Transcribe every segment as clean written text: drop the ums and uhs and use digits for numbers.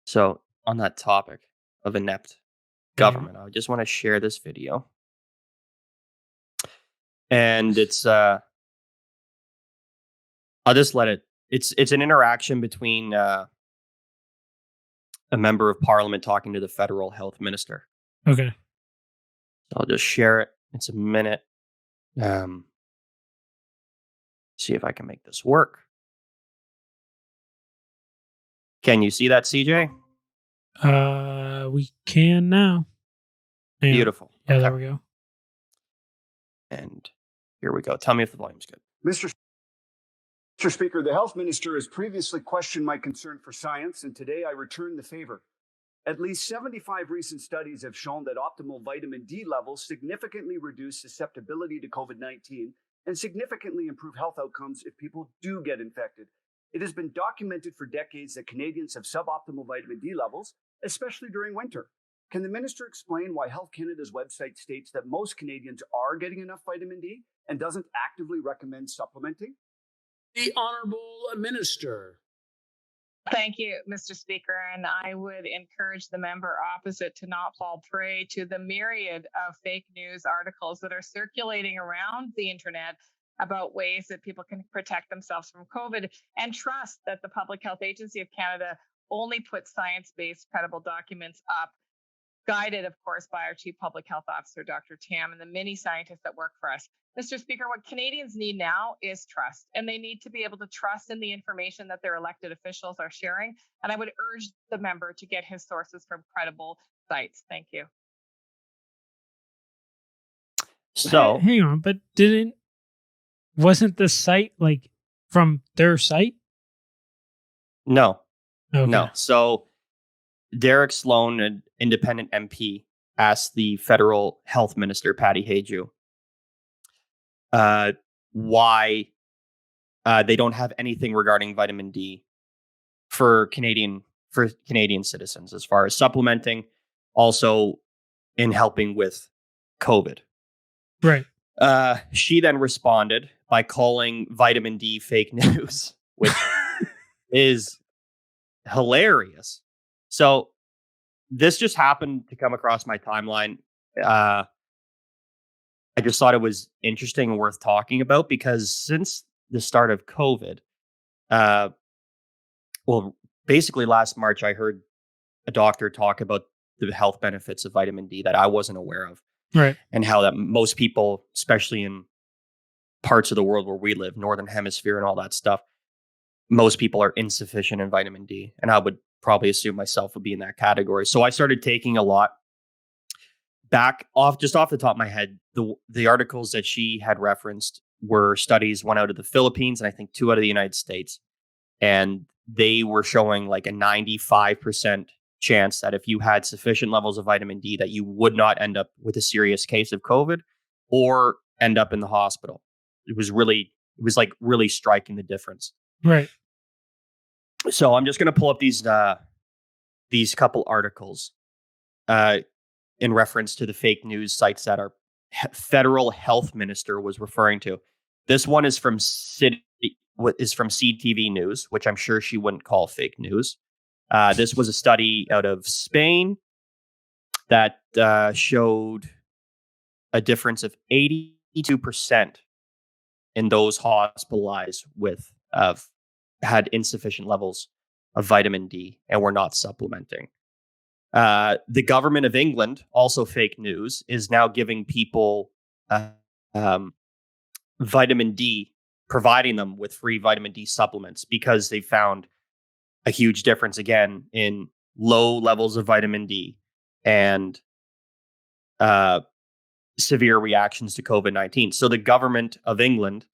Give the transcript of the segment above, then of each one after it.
So, on that topic of inept Yeah. government, I just want to share this video. And I'll just let it's an interaction between a member of parliament talking to the federal health minister. Okay. So I'll just share it. It's a minute. Um, See if I can make this work. Can you see that, CJ? We can now. Yeah. Beautiful. Yeah, Okay. there we go. And here we go. Tell me if the volume's good. Mr. Speaker, the health minister has previously questioned my concern for science, and today I return the favor. At least 75 recent studies have shown that optimal vitamin D levels significantly reduce susceptibility to COVID 19 and significantly improve health outcomes if people do get infected. It has been documented for decades that Canadians have suboptimal vitamin D levels, especially during winter. Can the minister explain why Health Canada's website states that most Canadians are getting enough vitamin D and doesn't actively recommend supplementing? The Honourable Minister. Thank you, Mr. Speaker. And I would encourage the member opposite to not fall prey to the myriad of fake news articles that are circulating around the internet about ways that people can protect themselves from COVID, and trust that the Public Health Agency of Canada only puts science-based credible documents up, guided, of course, by our Chief Public Health Officer, Dr. Tam, and the many scientists that work for us. Mr. Speaker, what Canadians need now is trust, and they need to be able to trust in the information that their elected officials are sharing. And I would urge the member to get his sources from credible sites. Thank you. So, Hang on, but wasn't the site like from their site? no. Okay. No. So Derek Sloan, an independent MP, asked the federal health minister, Patty Hajdu, why they don't have anything regarding vitamin D for Canadian citizens as far as supplementing, also in helping with COVID. Right. She then responded by calling vitamin D fake news, which is hilarious. So this just happened to come across my timeline. I just thought it was interesting and worth talking about because since the start of COVID, well, basically last March, I heard a doctor talk about the health benefits of vitamin D that I wasn't aware of. Right. And how that most people, especially in parts of the world where we live, Northern Hemisphere and all that stuff, most people are insufficient in vitamin D. And I would probably assume myself would be in that category. So I started taking a lot. Off the top of my head, the articles that she had referenced were studies, one out of the Philippines and I think two out of the United States. And they were showing like a 95% chance that if you had sufficient levels of vitamin D that you would not end up with a serious case of COVID or end up in the hospital. It was really striking the difference. Right. So I'm just going to pull up these couple articles in reference to the fake news sites that our federal health minister was referring to. This one is from CTV News, which I'm sure she wouldn't call fake news. This was a study out of Spain that showed a difference of 82% in those hospitalized with had insufficient levels of vitamin D and were not supplementing. The government of England, also fake news, is now giving people vitamin D, providing them with free vitamin D supplements because they found a huge difference again in low levels of vitamin D and severe reactions to COVID-19. So the government of England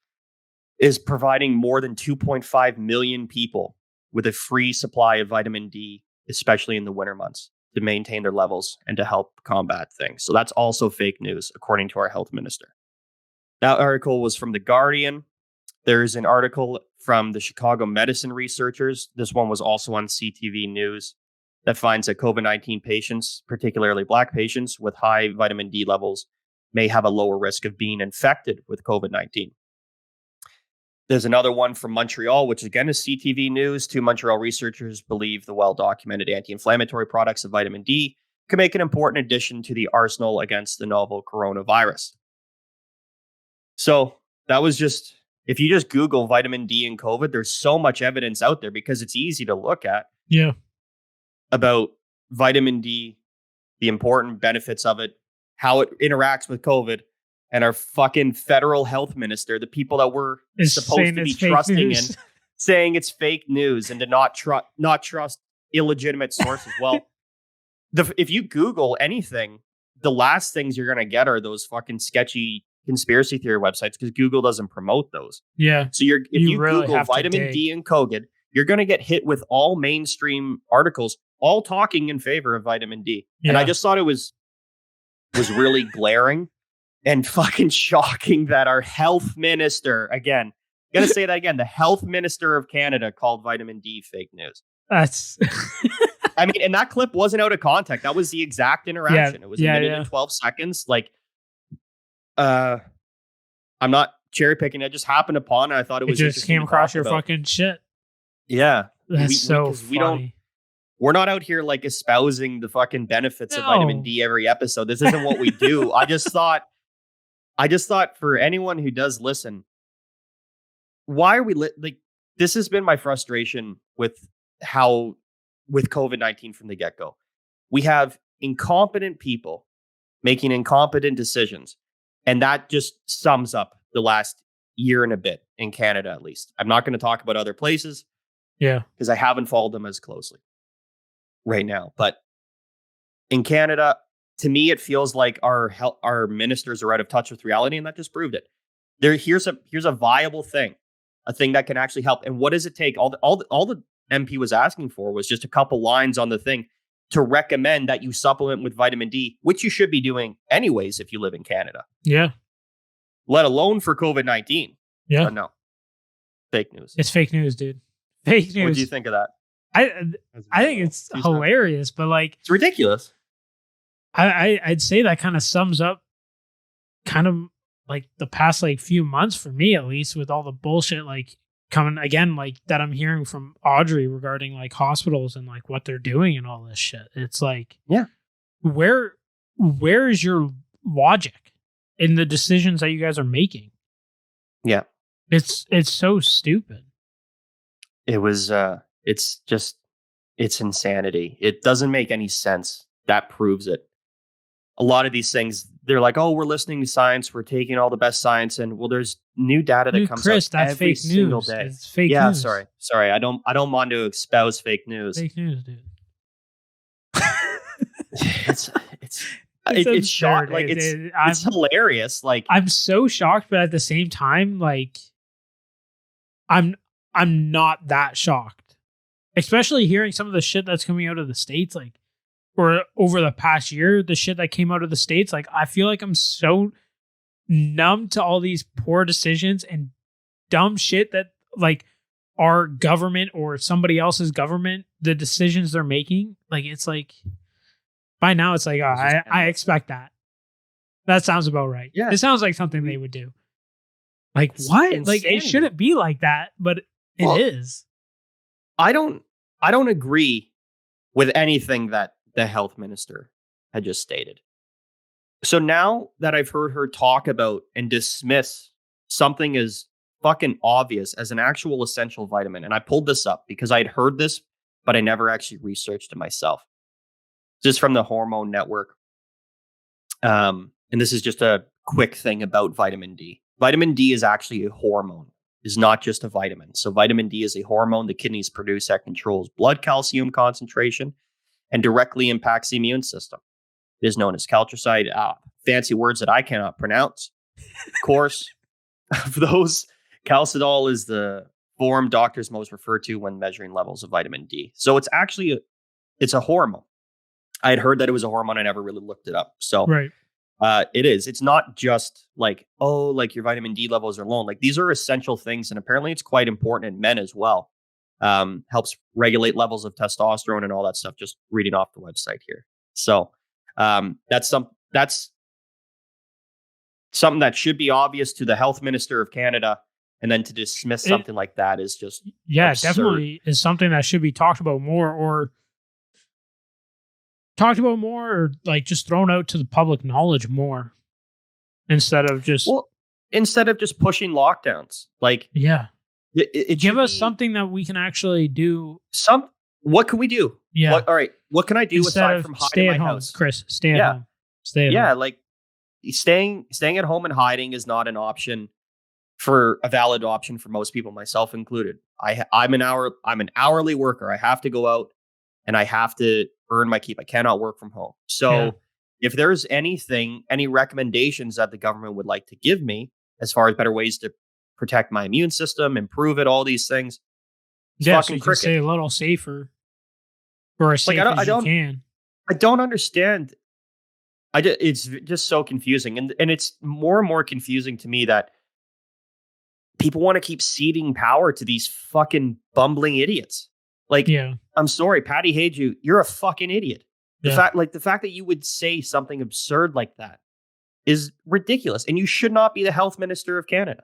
is providing more than 2.5 million people with a free supply of vitamin D, especially in the winter months, to maintain their levels and to help combat things. So that's also fake news, according to our health minister. That article was from The Guardian. There's an article from the Chicago medicine researchers. This one was also on CTV News that finds that COVID-19 patients, particularly Black patients with high vitamin D levels, may have a lower risk of being infected with COVID-19. There's another one from Montreal, which again is CTV News. Two Montreal researchers believe the well-documented anti-inflammatory products of vitamin D can make an important addition to the arsenal against the novel coronavirus. So that was just, if you just Google vitamin D and COVID, there's so much evidence out there because it's easy to look at Yeah. about vitamin D, the important benefits of it, how it interacts with COVID, and our fucking federal health minister, the people that we're Is supposed saying to be it's fake trusting in, news. saying it's fake news and to not trust illegitimate sources. Well, if you Google anything, the last things you're going to get are those fucking sketchy conspiracy theory websites because Google doesn't promote those. Yeah. So if You you really Google have to vitamin dig. D and COVID, you're going to get hit with all mainstream articles, all talking in favor of vitamin D. And I Yeah. just thought it was really glaring and fucking shocking that our health minister, again, gonna say that again, the health minister of Canada called vitamin D fake news. That's I mean, and that clip wasn't out of context. That was the exact interaction. It was a minute and 12 seconds. Like, I'm not cherry picking. I just happened upon it. I thought it it was just interesting came to across talk your about. fucking shit. Yeah. That's so 'cause funny. we're not out here like espousing the fucking benefits of No. vitamin D every episode. This isn't what we do. I just thought for anyone who does listen, why are we like this has been my frustration with COVID-19 from the get-go. We have incompetent people making incompetent decisions, and that just sums up the last year and a bit in Canada, at least. I'm not going to talk about other places Yeah. because I haven't followed them as closely right now. But in Canada, to me, it feels like our ministers are out of touch with reality, and that just proved it. Here's a viable thing, a thing that can actually help. And what does it take? All the MP was asking for was just a couple lines on the thing to recommend that you supplement with vitamin D, which you should be doing anyways if you live in Canada, Yeah. let alone for COVID-19. Yeah. But no, fake news. It's fake news, dude. Fake news. What do you think of that? I think it's hilarious, but like It's ridiculous. I'd say that kind of sums up kind of like the past like few months for me, at least, with all the bullshit like coming again, like that I'm hearing from Audrey regarding like hospitals and like what they're doing and all this shit. It's like, Yeah. where is your logic in the decisions that you guys are making? Yeah. It's so stupid. It was it's insanity. It doesn't make any sense. That proves it. A lot of these things, they're like, oh, we're listening to science, we're taking all the best science, and well, there's new data that Dude, comes Chris, out that's every fake single news. day. It's fake Yeah, news. sorry. I don't want to espouse fake news. Fake news, dude. It's absurd. shocked. Like it's hilarious. Like I'm so shocked, but at the same time, like I'm not that shocked. Especially hearing some of the shit that's coming out of the States, like or over the past year, the shit that came out of the States, like I feel like I'm so numb to all these poor decisions and dumb shit that like our government or somebody else's government, the decisions they're making. Like it's like by now it's like I expect that. That sounds about right. Yeah. It sounds like something they would do. Like It's what? Like insanity. it shouldn't be like that, but it Well, is. I don't agree with anything that the health minister had just stated. So now that I've heard her talk about and dismiss something as fucking obvious as an actual essential vitamin, and I pulled this up because I had heard this, but I never actually researched it myself. This is from the Hormone Network. And this is just a quick thing about vitamin D. Vitamin D is actually a hormone. Is not just a vitamin. So vitamin D is a hormone the kidneys produce that controls blood calcium concentration and directly impacts the immune system. It is known as calcicide. Fancy words that I cannot pronounce. Of course, of those, calcidol is the form doctors most refer to when measuring levels of vitamin D. So it's actually it's a hormone. I had heard that it was a hormone. I never really looked it up. So Right. it is. It's not just like, oh, like your vitamin D levels are low. Like these are essential things. And apparently it's quite important in men as well. Helps regulate levels of testosterone and all that stuff. Just reading off the website here. So that's something that should be obvious to the health minister of Canada And then to dismiss It- something like that is just Yeah, absurd. it definitely is something that should be talked about more, or like just thrown out to the public knowledge more instead of just well, instead of just pushing lockdowns. Like yeah. it Give should us be something that we can actually do. what can we do? Yeah. All right. What can I do Instead aside of from stay hiding at in my home, house? Chris. Stay at Yeah. home. Stay at Yeah, home. like staying at home and hiding is not an option for a valid option for most people, myself included. I'm an hourly worker. I have to go out and I have to earn my keep. I cannot work from home. So Yeah. if there's any recommendations that the government would like to give me as far as better ways to protect my immune system, improve it, all these things, it's Yeah, so fucking you can cricket. stay a little safer, or as Like, safe I as you don't- can. I don't understand. It's just so confusing, and it's more and more confusing to me that people want to keep ceding power to these fucking bumbling idiots. Like, Yeah. I'm sorry, Patty Hajdu, you're a fucking idiot. The Yeah. fact that you would say something absurd like that is ridiculous, and you should not be the health minister of Canada.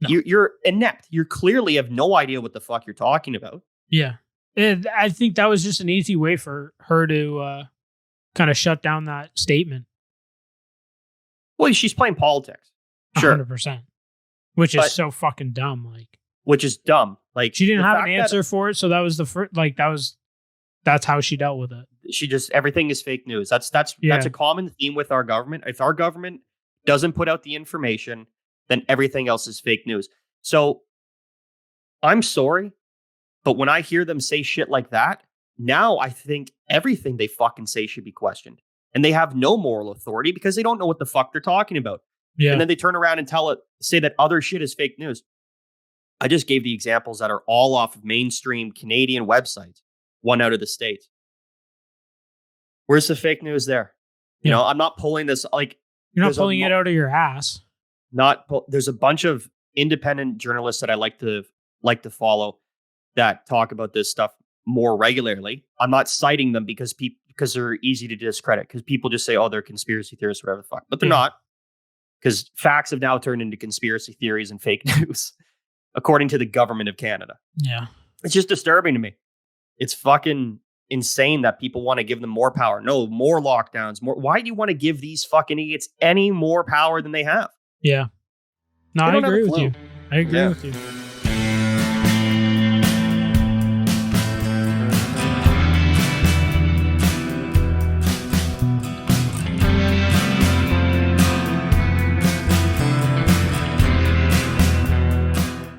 No. You're inept. You clearly have no idea what the fuck you're talking about. Yeah. I think that was just an easy way for her to kind of shut down that statement. Well, she's playing politics, sure, 100%. Which is But- so fucking dumb. Like, which is dumb. Like, she didn't the have an fact that- answer for it, so that was the first. Like, that's how she dealt with it. She just everything is fake news. That's Yeah. a common theme with our government. If our government doesn't put out the information, then everything else is fake news. So I'm sorry, but when I hear them say shit like that, now I think everything they fucking say should be questioned. And they have no moral authority because they don't know what the fuck they're talking about. Yeah. And then they turn around and say that other shit is fake news. I just gave the examples that are all off of mainstream Canadian websites, one out of the States. Where's the fake news there? You Yeah. know, I'm not pulling this like You're not there's a pulling it out of your ass. there's a bunch of independent journalists that I like to follow that talk about this stuff more regularly. I'm not citing them because they're easy to discredit, because people just say, oh, they're conspiracy theorists, whatever the fuck. But they're Yeah. not, because facts have now turned into conspiracy theories and fake news, according to the government of Canada. Yeah. It's just disturbing to me. It's fucking insane that people want to give them more power. No, more lockdowns, more. Why do you want to give these fucking idiots any more power than they have? Yeah. No, They I don't have a agree with clue. you. I agree Yeah. with you.